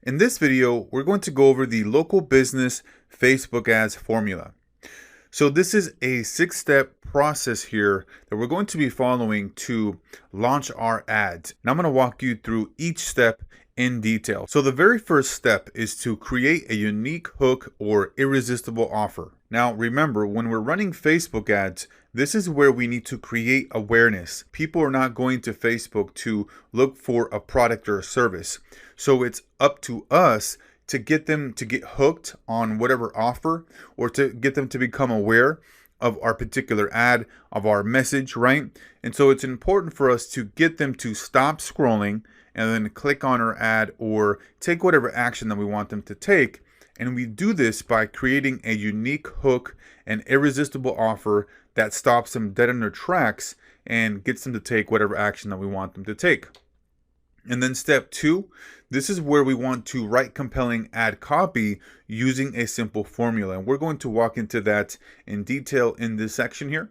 In this video, we're going to go over the local business Facebook ads formula. So this is a 6-step process here that we're going to be following to launch our ads. Now I'm going to walk you through each step in detail. So the very first step is to create a unique hook or irresistible offer. Now remember, when we're running Facebook ads, this is where we need to create awareness. People are not going to Facebook to look for a product or a service. So it's up to us to get them to get hooked on whatever offer, or to get them to become aware of our particular ad, of our message, right? And so it's important for us to get them to stop scrolling and then click on our ad or take whatever action that we want them to take. And we do this by creating a unique hook, an irresistible offer that stops them dead in their tracks and gets them to take whatever action that we want them to take. And then step 2, this is where we want to write compelling ad copy using a simple formula. And we're going to walk into that in detail in this section here.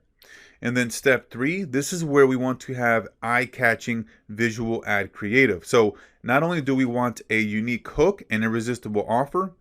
And then step 3, this is where we want to have eye-catching visual ad creative. So not only do we want a unique hook and irresistible offer,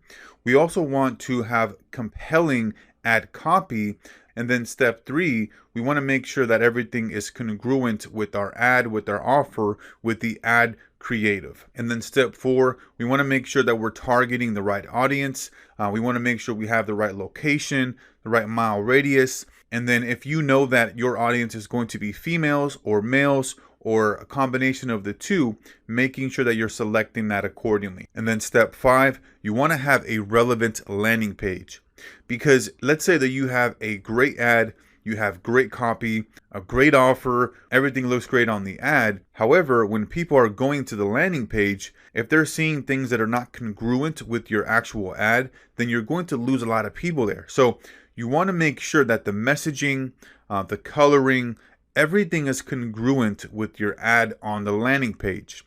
we also want to have compelling ad copy. And then step 3, we want to make sure that everything is congruent with our ad, with our offer, with the ad creative. And then step 4, we want to make sure that we're targeting the right audience. We want to make sure we have the right location, the right mile radius. And then if you know that your audience is going to be females or males, or a combination of the two, making sure that you're selecting that accordingly. And then step 5, you want to have a relevant landing page. Because let's say that you have a great ad, you have great copy, a great offer, everything looks great on the ad. However, when people are going to the landing page, if they're seeing things that are not congruent with your actual ad, then you're going to lose a lot of people there. So you want to make sure that the messaging, the coloring, everything is congruent with your ad on the landing page.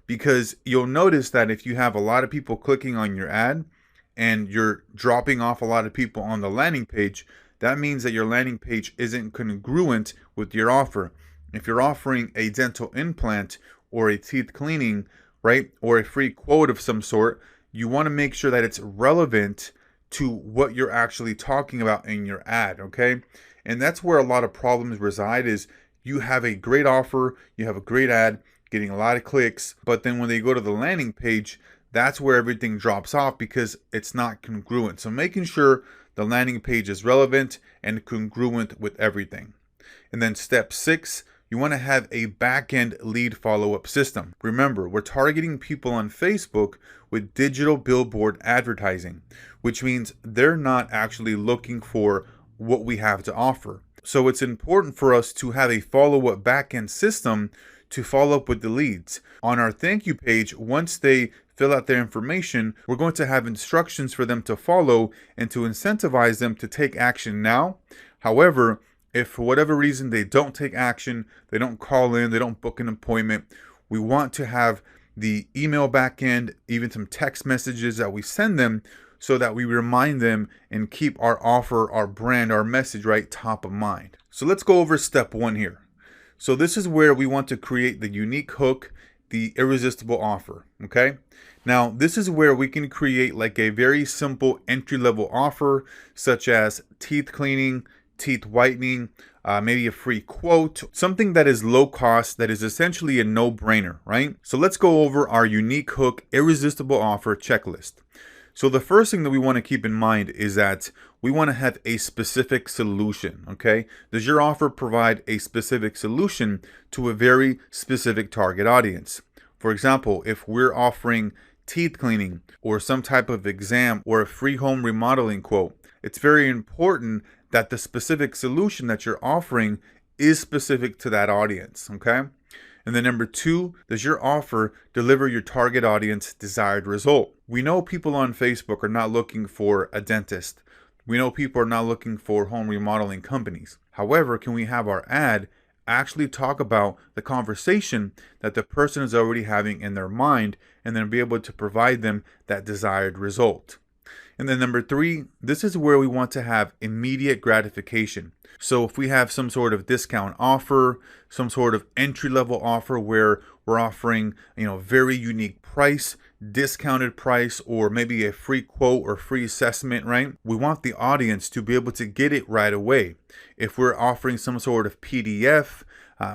Because you'll notice that if you have a lot of people clicking on your ad and you're dropping off a lot of people on the landing page, that means that your landing page isn't congruent with your offer. If you're offering a dental implant or a teeth cleaning, right, or a free quote of some sort, you want to make sure that it's relevant to what you're actually talking about in your ad, okay? And that's where a lot of problems reside. Is you have a great offer, you have a great ad, getting a lot of clicks, but then when they go to the landing page, that's where everything drops off because it's not congruent. So making sure the landing page is relevant and congruent with everything. And then step 6, you want to have a back-end lead follow-up system. Remember, we're targeting people on Facebook with digital billboard advertising, which means they're not actually looking for what we have to offer. So it's important for us to have a follow-up back-end system to follow up with the leads. On our thank you page, once they fill out their information, we're going to have instructions for them to follow and to incentivize them to take action now. However, if for whatever reason they don't take action, they don't call in, they don't book an appointment, we want to have the email backend, even some text messages that we send them, so that we remind them and keep our offer, our brand, our message right top of mind. So let's go over step 1 here. So this is where we want to create the unique hook, the irresistible offer, okay? Now, this is where we can create like a very simple entry-level offer, such as teeth cleaning, teeth whitening, maybe a free quote, something that is low cost, that is essentially a no-brainer, right? So let's go over our unique hook, irresistible offer checklist. So the first thing that we want to keep in mind is that we want to have a specific solution, okay? Does your offer provide a specific solution to a very specific target audience? For example, if we're offering teeth cleaning or some type of exam or a free home remodeling quote, it's very important that the specific solution that you're offering is specific to that audience, okay? And then number 2, does your offer deliver your target audience desired result? We know people on Facebook are not looking for a dentist. We know people are not looking for home remodeling companies. However, can we have our ad actually talk about the conversation that the person is already having in their mind, and then be able to provide them that desired result? And then number 3, this is where we want to have immediate gratification. So if we have some sort of discount offer, some sort of entry-level offer where we're offering, very unique price, discounted price or maybe a free quote or free assessment, right? We want the audience to be able to get it right away. If we're offering some sort of PDF,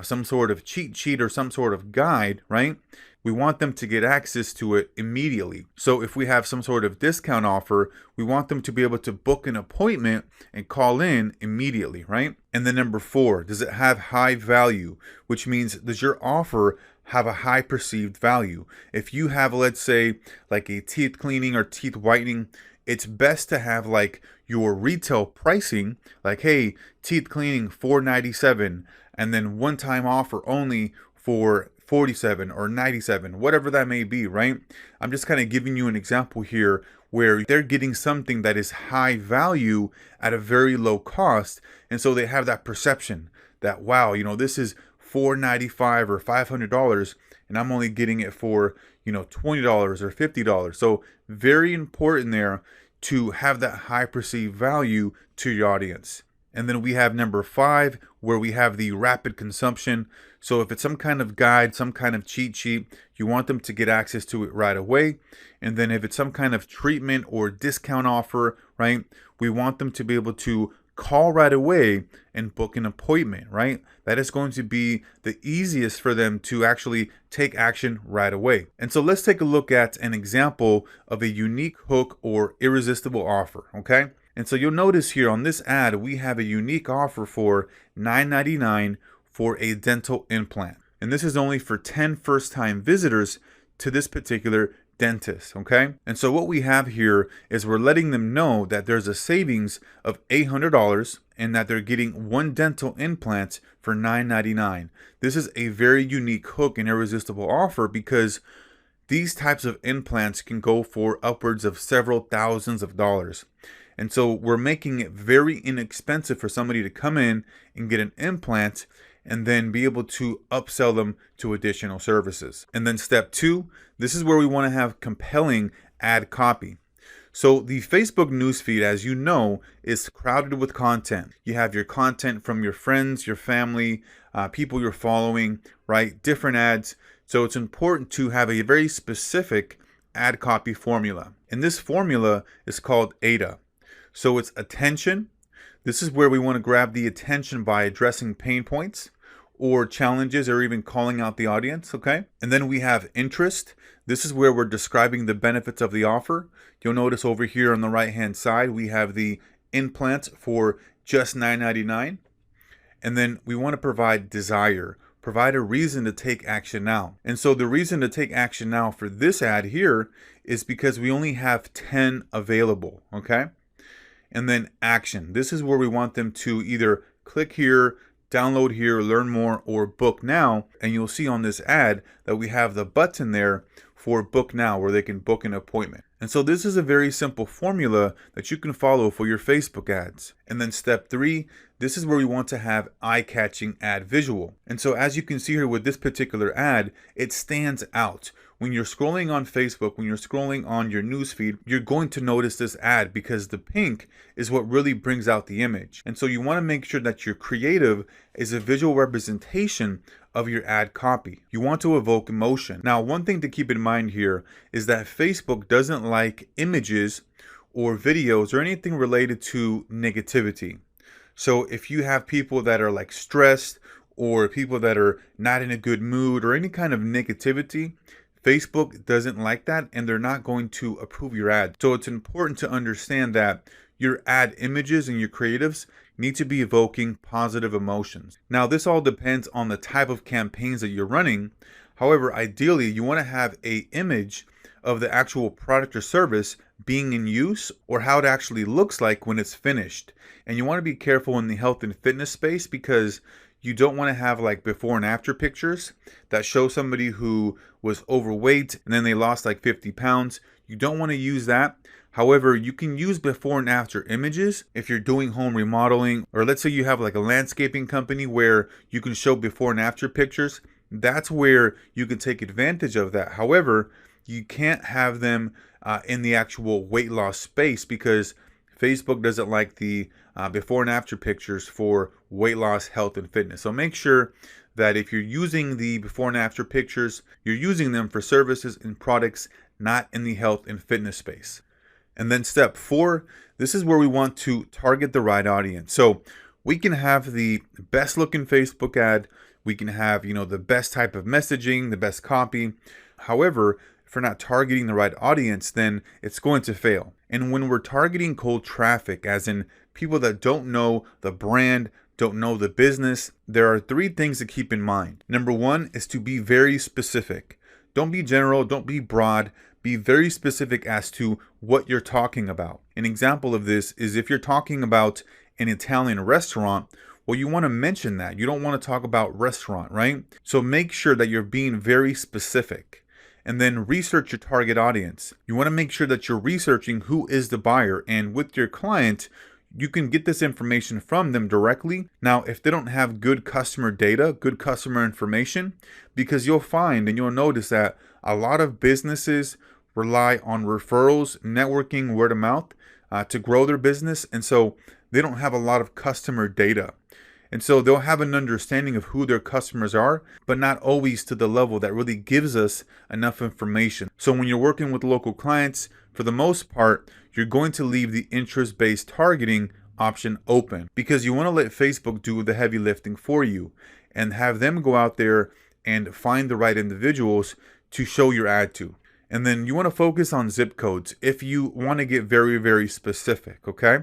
some sort of cheat sheet or some sort of guide, right? We want them to get access to it immediately. So if we have some sort of discount offer, we want them to be able to book an appointment and call in immediately, right? And then number 4, does it have high value? Which means, does your offer have a high perceived value? If you have, let's say, like a teeth cleaning or teeth whitening, it's best to have like your retail pricing, like, hey, teeth cleaning $4.97, and then one-time offer only for $47 or $97, whatever that may be, right? I'm just kind of giving you an example here where they're getting something that is high value at a very low cost. And so they have that perception that, wow, this is $4.95 or $500 and I'm only getting it for, $20 or $50. So very important there to have that high perceived value to your audience. And then we have number 5, where we have the rapid consumption. So if it's some kind of guide, some kind of cheat sheet, you want them to get access to it right away. And then if it's some kind of treatment or discount offer, right, we want them to be able to call right away and book an appointment, right? That is going to be the easiest for them to actually take action right away. And so let's take a look at an example of a unique hook or irresistible offer, okay? And so you'll notice here on this ad, we have a unique offer for $9.99 for a dental implant. And this is only for 10 first-time visitors to this particular dentist, okay? And so what we have here is we're letting them know that there's a savings of $800 and that they're getting 1 dental implant for $9.99. This is a very unique hook and irresistible offer because these types of implants can go for upwards of several thousands of dollars. And so we're making it very inexpensive for somebody to come in and get an implant and then be able to upsell them to additional services. And then step 2, this is where we want to have compelling ad copy. So the Facebook newsfeed, as you know, is crowded with content. You have your content from your friends, your family, people you're following, right? Different ads. So it's important to have a very specific ad copy formula. And this formula is called AIDA. So it's attention. This is where we want to grab the attention by addressing pain points or challenges or even calling out the audience, okay? And then we have interest. This is where we're describing the benefits of the offer. You'll notice over here on the right-hand side, we have the implant for just $9.99. And then we want to provide desire. Provide a reason to take action now. And so the reason to take action now for this ad here is because we only have 10 available, okay? And then action. This is where we want them to either click here, download here, learn more, or book now. And you'll see on this ad that we have the button there for book now where they can book an appointment. And so this is a very simple formula that you can follow for your Facebook ads. And then step 3, this is where we want to have eye-catching ad visual. And so as you can see here with this particular ad, it stands out. When you're scrolling on Facebook, when you're scrolling on your newsfeed, you're going to notice this ad because the pink is what really brings out the image. And so you want to make sure that your creative is a visual representation of your ad copy. You want to evoke emotion. Now, one thing to keep in mind here is that Facebook doesn't like images or videos or anything related to negativity. So if you have people that are like stressed or people that are not in a good mood or any kind of negativity, Facebook doesn't like that and they're not going to approve your ad. So it's important to understand that your ad images and your creatives need to be evoking positive emotions. Now, this all depends on the type of campaigns that you're running. However, ideally, you want to have an image of the actual product or service being in use or how it actually looks like when it's finished. And you want to be careful in the health and fitness space because you don't want to have like before and after pictures that show somebody who was overweight and then they lost like 50 pounds. You don't want to use that. However, you can use before and after images if you're doing home remodeling, or let's say you have like a landscaping company where you can show before and after pictures. That's where you can take advantage of that. However, you can't have them in the actual weight loss space because Facebook doesn't like the before and after pictures for weight loss, health, and fitness. So make sure that if you're using the before and after pictures, you're using them for services and products not in the health and fitness space. And then step 4, this is where we want to target the right audience. So we can have the best looking Facebook ad. We can have, the best type of messaging, the best copy. However, if we're not targeting the right audience, then it's going to fail. And when we're targeting cold traffic, as in people that don't know the brand, don't know the business, there are 3 things to keep in mind. Number 1 is to be very specific. Don't be general, don't be broad. Be very specific as to what you're talking about. An example of this is if you're talking about an Italian restaurant, well, you want to mention that. You don't want to talk about restaurant, right? So make sure that you're being very specific. And then research your target audience. You want to make sure that you're researching who is the buyer. And with your client, you can get this information from them directly. Now, if they don't have good customer data, good customer information, because you'll find and you'll notice that a lot of businesses rely on referrals, networking, word of mouth to grow their business. And so they don't have a lot of customer data. And so they'll have an understanding of who their customers are, but not always to the level that really gives us enough information. So when you're working with local clients, for the most part, you're going to leave the interest-based targeting option open because you want to let Facebook do the heavy lifting for you and have them go out there and find the right individuals to show your ad to. And then you want to focus on zip codes if you want to get very, very specific, okay?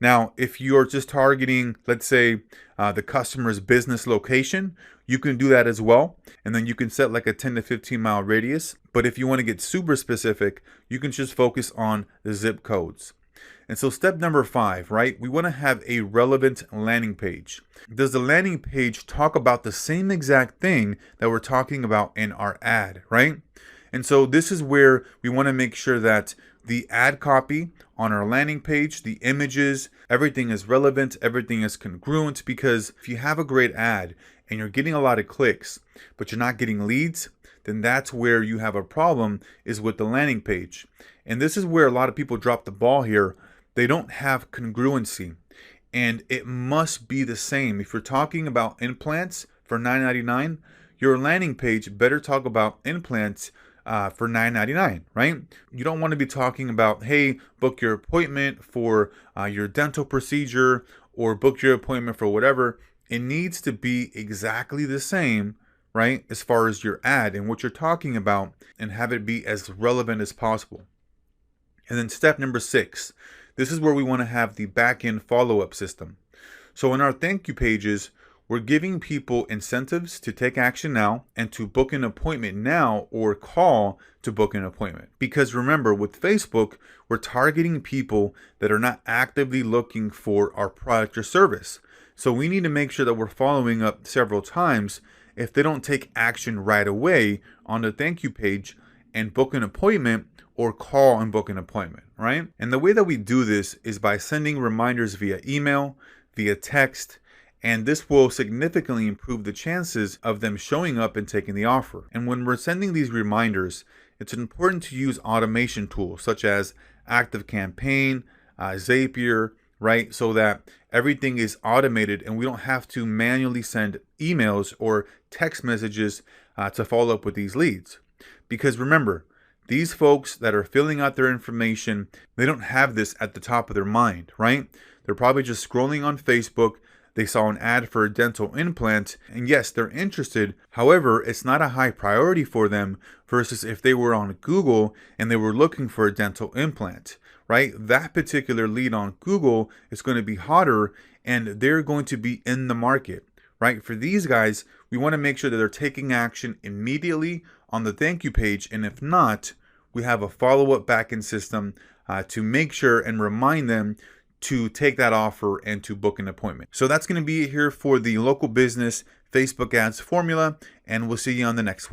Now, if you're just targeting, let's say, the customer's business location, you can do that as well. And then you can set like a 10 to 15 mile radius. But if you want to get super specific, you can just focus on the zip codes. And so step number 5, right? We want to have a relevant landing page. Does the landing page talk about the same exact thing that we're talking about in our ad, right? And so this is where we want to make sure that the ad copy on our landing page, the images, everything is relevant, everything is congruent, because if you have a great ad and you're getting a lot of clicks, but you're not getting leads, then that's where you have a problem, is with the landing page. And this is where a lot of people drop the ball here. They don't have congruency, and it must be the same. If you're talking about implants for $9.99, your landing page better talk about implants for $9.99, right? You don't want to be talking about, hey, book your appointment for your dental procedure or book your appointment for whatever. It needs to be exactly the same, right, as far as your ad and what you're talking about, and have it be as relevant as possible. And then step number 6, this is where we want to have the back-end follow-up system. So in our thank you pages, we're giving people incentives to take action now and to book an appointment now or call to book an appointment. Because remember, with Facebook, we're targeting people that are not actively looking for our product or service. So we need to make sure that we're following up several times if they don't take action right away on the thank you page and book an appointment or call and book an appointment, right? And the way that we do this is by sending reminders via email, via text, and this will significantly improve the chances of them showing up and taking the offer. And when we're sending these reminders, it's important to use automation tools such as ActiveCampaign, Zapier, right? So that everything is automated and we don't have to manually send emails or text messages to follow up with these leads. Because remember, these folks that are filling out their information, they don't have this at the top of their mind, right? They're probably just scrolling on Facebook. They saw an ad for a dental implant, and yes, they're interested. However, it's not a high priority for them versus if they were on Google and they were looking for a dental implant, right? That particular lead on Google is going to be hotter and they're going to be in the market, right? For these guys, we want to make sure that they're taking action immediately on the thank you page. And if not, we have a follow-up backend system to make sure and remind them to take that offer and to book an appointment. So that's going to be it here for the local business Facebook ads formula, and we'll see you on the next one.